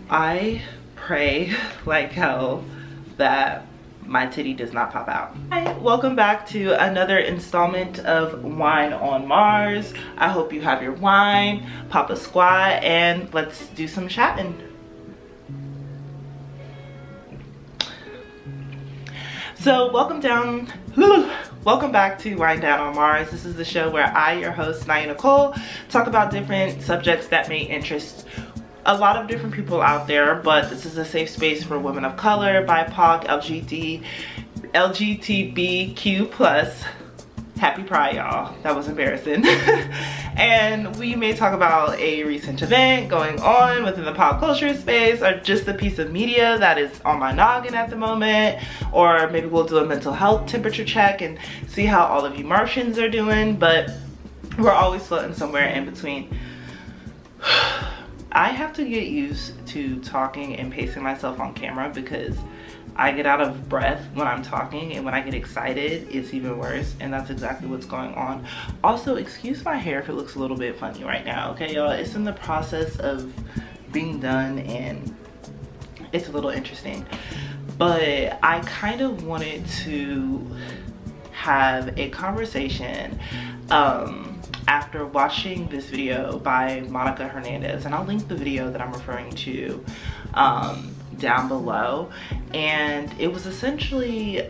I pray like hell that my titty does not pop out. Hi, welcome back to another installment of Wine on Mars. I hope you have your wine, pop a squat, and let's do some chatting. So welcome back to Wine Down on Mars. This is the show where I, your host, Naya Nicole, talk about different subjects that may interest a lot of different people out there, but this is a safe space for women of color, BIPOC, LGBTQ+. Happy Pride, y'all. That was embarrassing. And we may talk about a recent event going on within the pop culture space, or just a piece of media that is on my noggin at the moment, or maybe we'll do a mental health temperature check and see how all of you Martians are doing, but we're always floating somewhere in between. I have to get used to talking and pacing myself on camera because I get out of breath when I'm talking, and when I get excited, it's even worse, and that's exactly what's going on. Also, excuse my hair if it looks a little bit funny right now, okay, y'all? It's in the process of being done, and it's a little interesting. But I kind of wanted to have a conversation after watching this video by Monica Hernandez, and I'll link the video that I'm referring to down below. And it was essentially,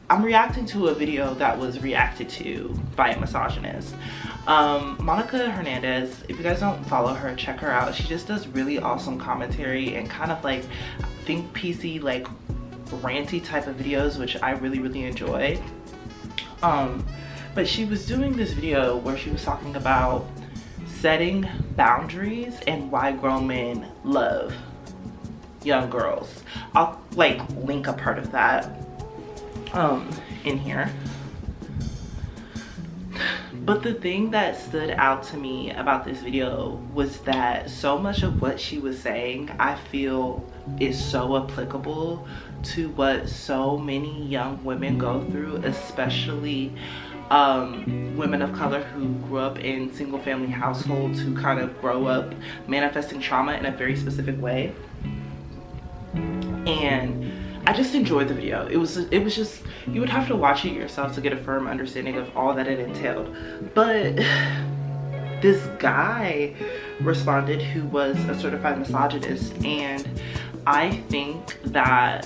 I'm reacting to a video that was reacted to by a misogynist. Monica Hernandez, if you guys don't follow her, check her out. She just does really awesome commentary and kind of like think piecey, like ranty type of videos, which I really enjoy. But she was doing this video where she was talking about setting boundaries and why grown men love young girls. I'll like link a part of that in here. But the thing that stood out to me about this video was that so much of what she was saying, I feel, is so applicable to what so many young women go through, especially women of color who grew up in single family households, who kind of grow up manifesting trauma in a very specific way. And I just enjoyed the video. It was just, you would have to watch it yourself to get a firm understanding of all that it entailed. But this guy responded who was a certified misogynist, and I think that,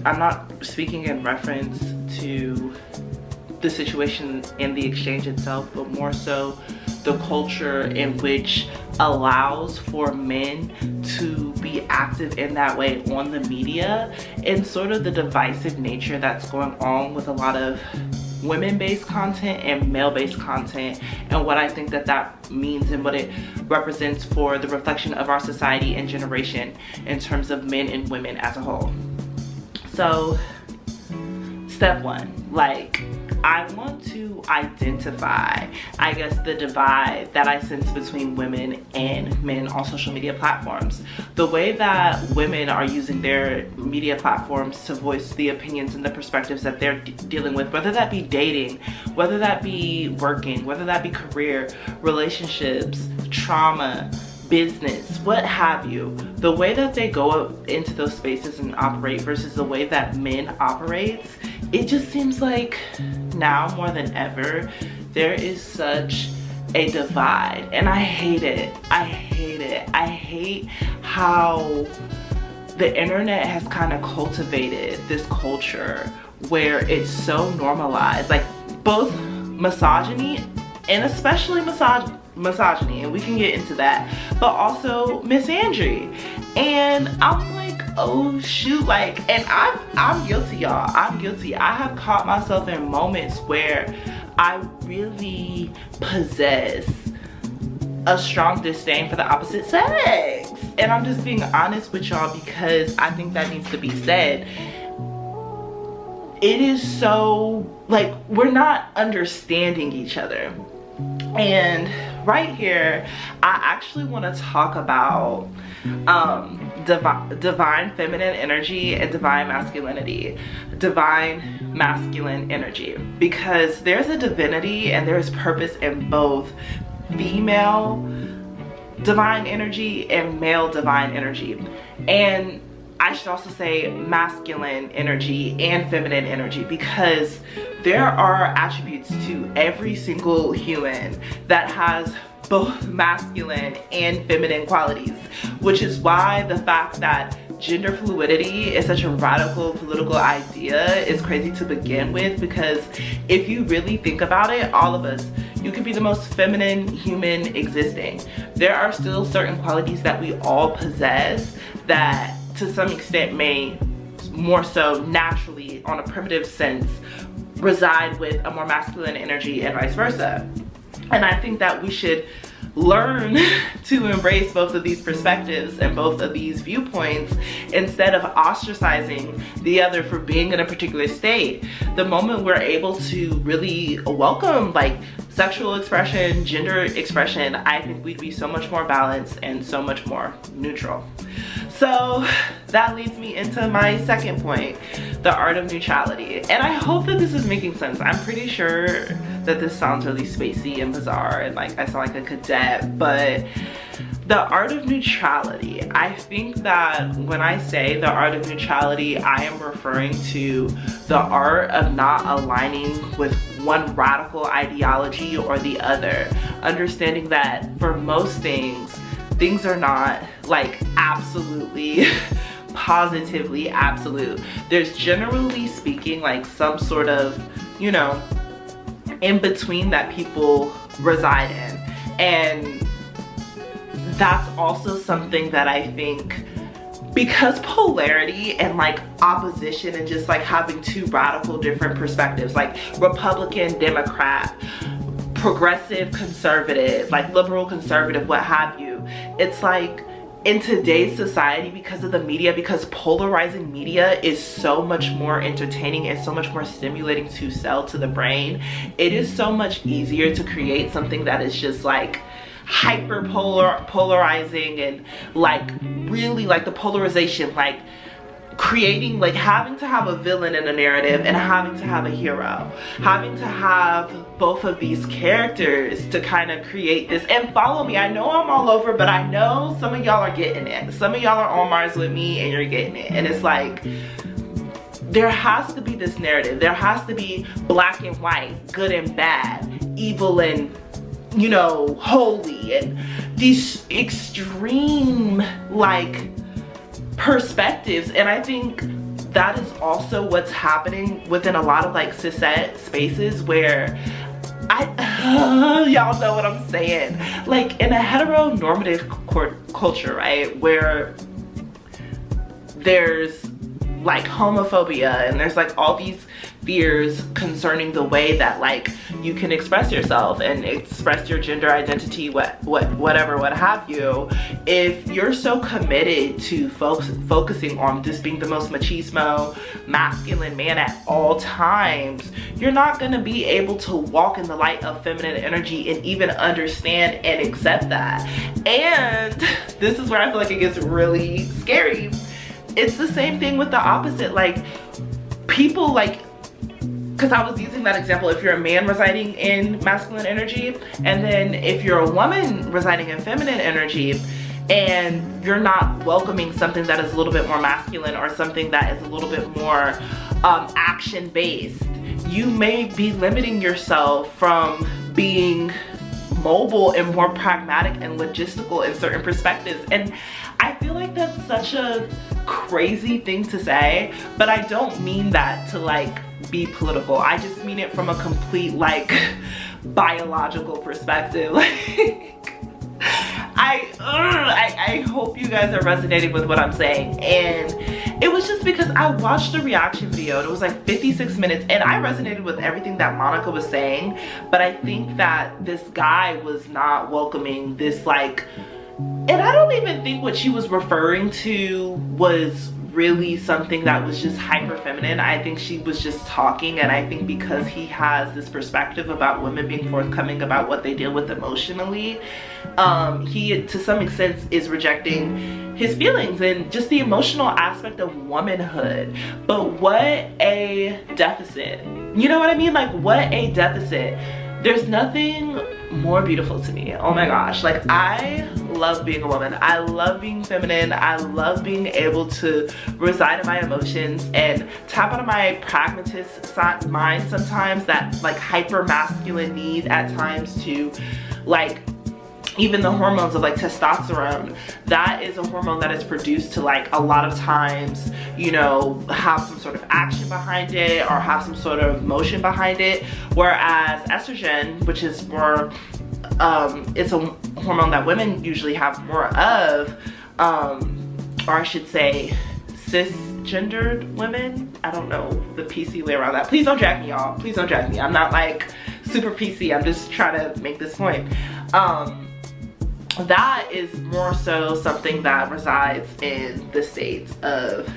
I'm not speaking in reference to the situation and the exchange itself, but more so the culture in which allows for men to be active in that way on the media, and sort of the divisive nature that's going on with a lot of women-based content and male-based content, and what I think that that means and what it represents for the reflection of our society and generation in terms of men and women as a whole. So step one, like, I want to identify, I guess, the divide that I sense between women and men on social media platforms. The way that women are using their media platforms to voice the opinions and the perspectives that they're dealing with, whether that be dating, whether that be working, whether that be career, relationships, trauma, business, what have you. The way that they go into those spaces and operate versus the way that men operate, it just seems like now more than ever there is such a divide, and I hate it. I hate it. I hate how the internet has kind of cultivated this culture where it's so normalized, like both misogyny and especially misogyny, and we can get into that, but also misandry. And I'm like, oh shoot, like, and I'm guilty, y'all. I'm guilty. I have caught myself in moments where I really possess a strong disdain for the opposite sex, and I'm just being honest with y'all because I think that needs to be said. It is so, like, we're not understanding each other. And right here, I actually want to talk about divine feminine energy and divine masculinity. Divine masculine energy, because there's a divinity and there's purpose in both female divine energy and male divine energy. And I should also say masculine energy and feminine energy, because there are attributes to every single human that has both masculine and feminine qualities, which is why the fact that gender fluidity is such a radical political idea is crazy to begin with. Because if you really think about it, all of us, you could be the most feminine human existing. There are still certain qualities that we all possess that to some extent may more so naturally, on a primitive sense, reside with a more masculine energy and vice versa. And I think that we should learn to embrace both of these perspectives and both of these viewpoints instead of ostracizing the other for being in a particular state. The moment we're able to really welcome like sexual expression, gender expression, I think we'd be so much more balanced and so much more neutral. So that leads me into my second point, the art of neutrality. And I hope that this is making sense. I'm pretty sure that this sounds really spacey and bizarre and like I sound like a cadet, but the art of neutrality, I think that when I say the art of neutrality, I am referring to the art of not aligning with one radical ideology or the other. Understanding that for most things are not like absolutely positively absolute. There's generally speaking like some sort of, you know, in between that people reside in. And that's also something that I think, because polarity and like opposition and just like having two radical different perspectives, like Republican, Democrat, progressive, conservative, like liberal, conservative, what have you, it's like in today's society, because of the media, because polarizing media is so much more entertaining and so much more stimulating to sell to the brain, it is so much easier to create something that is just like hyper polarizing and like really like the polarization, like creating, like having to have a villain in a narrative and having to have a hero, having to have both of these characters to kind of create this. And follow me, I know I'm all over, but I know some of y'all are getting it. Some of y'all are on Marz with me and you're getting it. And it's like, there has to be this narrative. There has to be black and white, good and bad, evil and, you know, holy, and these extreme like perspectives. And I think that is also what's happening within a lot of like cishet spaces where y'all know what I'm saying, like in a heteronormative culture, right, where there's like homophobia and there's like all these fears concerning the way that like you can express yourself and express your gender identity, whatever, what have you. If you're so committed to focusing on just being the most machismo, masculine man at all times, you're not gonna be able to walk in the light of feminine energy and even understand and accept that. And this is where I feel like it gets really scary. It's the same thing with the opposite. Like people like, because I was using that example, if you're a man residing in masculine energy and then if you're a woman residing in feminine energy and you're not welcoming something that is a little bit more masculine or something that is a little bit more action based, you may be limiting yourself from being mobile and more pragmatic and logistical in certain perspectives. And I feel like that's such a crazy thing to say, but I don't mean that to like be political. I just mean it from a complete like biological perspective. I hope you guys are resonating with what I'm saying. And it was just because I watched the reaction video and it was like 56 minutes and I resonated with everything that Monica was saying, but I think that this guy was not welcoming this like, and I don't even think what she was referring to was really something that was just hyper feminine. I think she was just talking, and I think because he has this perspective about women being forthcoming about what they deal with emotionally, he to some extent is rejecting his feelings and just the emotional aspect of womanhood. But what a deficit, you know what I mean? Like what a deficit. There's nothing more beautiful to me, oh my gosh, like I love being a woman. I love being feminine. I love being able to reside in my emotions and tap into my pragmatist mind sometimes, that like hyper masculine need at times to like, even the hormones of like testosterone, that is a hormone that is produced to like a lot of times, you know, have some sort of action behind it or have some sort of motion behind it. Whereas estrogen, which is more, it's a hormone that women usually have more of, or I should say cisgendered women. I don't know the PC way around that. Please don't drag me, y'all. Please don't drag me. I'm not like super PC. I'm just trying to make this point. That is more so something that resides in the state of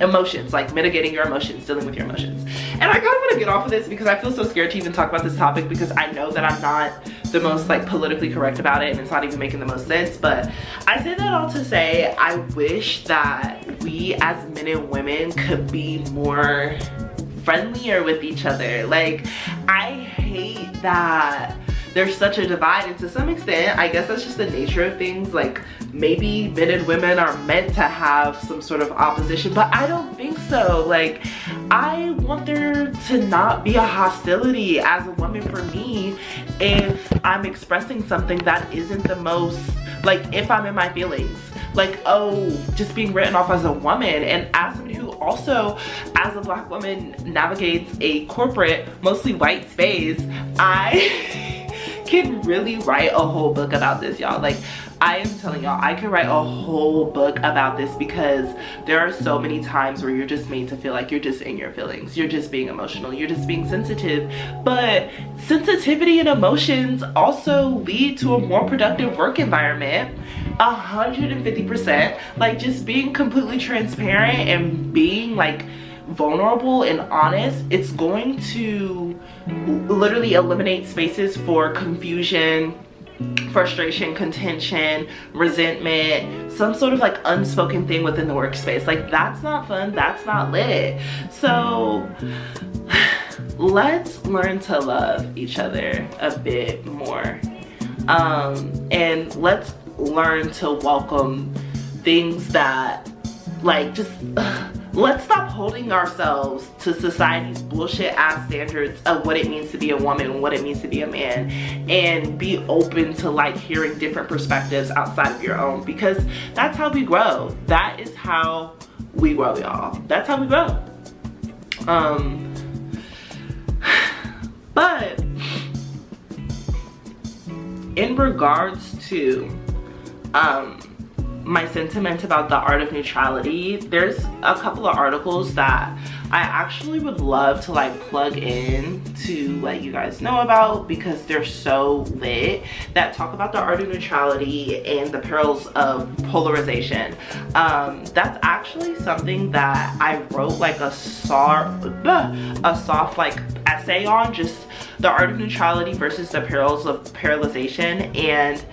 emotions, like mitigating your emotions, dealing with your emotions. And I kind of want to get off of this because I feel so scared to even talk about this topic, because I know that I'm not the most like politically correct about it and it's not even making the most sense. But I say that all to say, I wish that we as men and women could be more friendlier with each other. Like, I hate that there's such a divide, and to some extent I guess that's just the nature of things. Like, maybe men and women are meant to have some sort of opposition, but I don't think so. Like, I want there to not be a hostility as a woman for me if I'm expressing something that isn't the most, like, if I'm in my feelings, like, oh, just being written off as a woman. And as somebody who also, as a Black woman, navigates a corporate, mostly white space, I can really write a whole book about this, y'all. Like, I am telling y'all, I can write a whole book about this, because there are so many times where you're just made to feel like you're just in your feelings, you're just being emotional, you're just being sensitive. But sensitivity and emotions also lead to a more productive work environment, 150%. Like, just being completely transparent and being like vulnerable and honest, it's going to literally eliminate spaces for confusion, frustration, contention, resentment, some sort of like unspoken thing within the workspace. Like, that's not fun, that's not lit. So let's learn to love each other a bit more, and let's learn to welcome things that like just let's stop holding ourselves to society's bullshit ass standards of what it means to be a woman and what it means to be a man, and be open to like hearing different perspectives outside of your own, because that's how we grow. That is how we grow, y'all. That's how we grow. But in regards to my sentiment about the art of neutrality, there's a couple of articles that I actually would love to like plug in to let you guys know about, because they're so lit, that talk about the art of neutrality and the perils of polarization. That's actually something that I wrote like a soft like essay on, just the art of neutrality versus the perils of polarization, and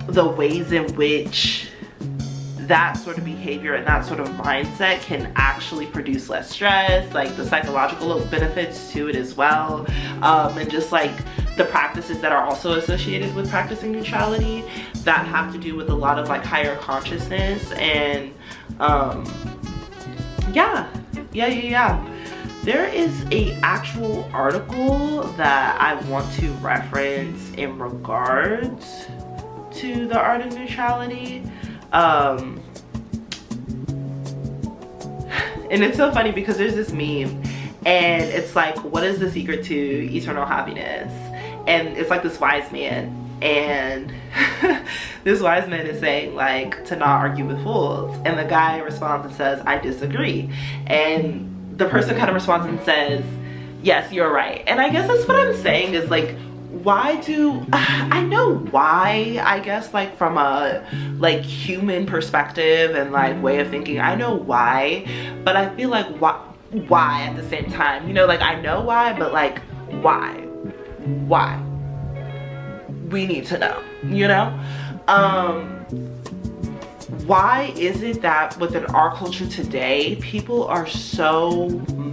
the ways in which that sort of behavior and that sort of mindset can actually produce less stress, like the psychological benefits to it as well, and just like the practices that are also associated with practicing neutrality that have to do with a lot of like higher consciousness. And yeah. There is a actual article that I want to reference in regards to the art of neutrality, and it's so funny because there's this meme and it's like, what is the secret to eternal happiness? And it's like this wise man, and this wise man is saying like to not argue with fools, and the guy responds and says, I disagree. And the person kind of responds and says, yes, you're right. And I guess that's what I'm saying is like, why do I know why, I guess, like from a like human perspective and like way of thinking, I know why, but I feel like why at the same time, you know, like I know why, but like why we need to know, you know. Why is it that within our culture today, people are so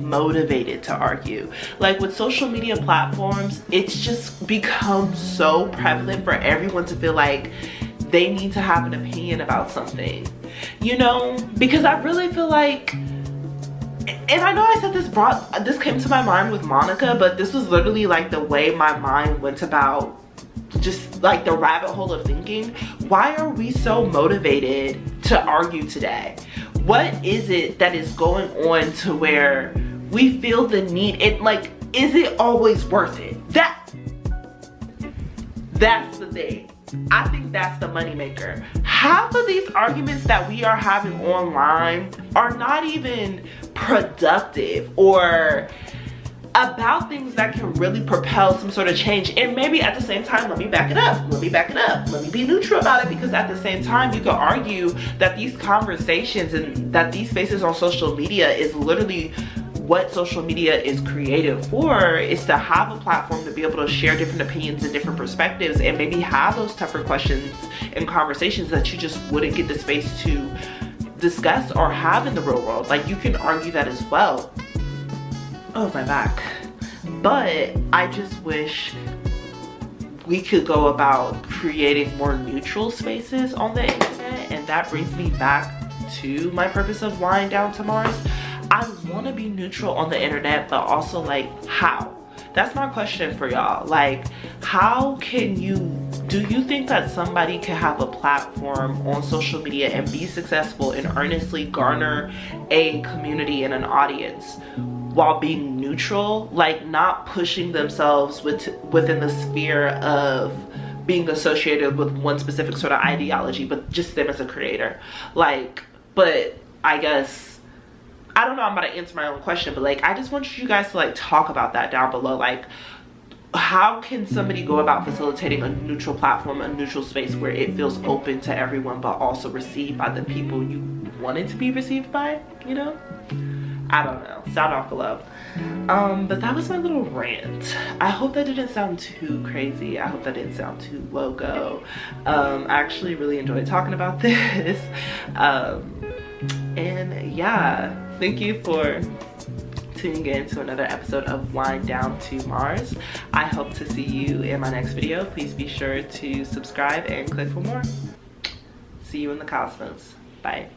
motivated to argue. Like with social media platforms, it's just become so prevalent for everyone to feel like they need to have an opinion about something, you know? Because I really feel like, and I know I said this came to my mind with Monica, but this was literally like the way my mind went about just like the rabbit hole of thinking. Why are we so motivated to argue today? What is it that is going on to where we feel the need? Is it always worth it? That's the thing. I think that's the moneymaker. Half of these arguments that we are having online are not even productive or about things that can really propel some sort of change. And maybe at the same time, let me back it up. Let me be neutral about it, because at the same time, you could argue that these conversations and that these spaces on social media is literally what social media is created for, is to have a platform to be able to share different opinions and different perspectives, and maybe have those tougher questions and conversations that you just wouldn't get the space to discuss or have in the real world. Like, you can argue that as well. Oh, my back. But I just wish we could go about creating more neutral spaces on the internet, and that brings me back to my purpose of lying down to Marz. I want to be neutral on the internet, but also, like, how? That's my question for y'all. Like, how can you, do you think that somebody can have a platform on social media and be successful and earnestly garner a community and an audience while being neutral, like not pushing themselves within the sphere of being associated with one specific sort of ideology, but just them as a creator? Like, but I guess, I don't know, I'm about to answer my own question, but like, I just want you guys to like talk about that down below. Like, how can somebody go about facilitating a neutral platform, a neutral space where it feels open to everyone, but also received by the people you want it to be received by, you know? I don't know, sound off below. But that was my little rant. I hope that didn't sound too crazy. I hope that didn't sound too loco. I actually really enjoyed talking about this. And yeah, thank you for tuning in to another episode of Wind Down to Marz. I hope to see you in my next video. Please be sure to subscribe and click for more. See you in the cosmos. Bye.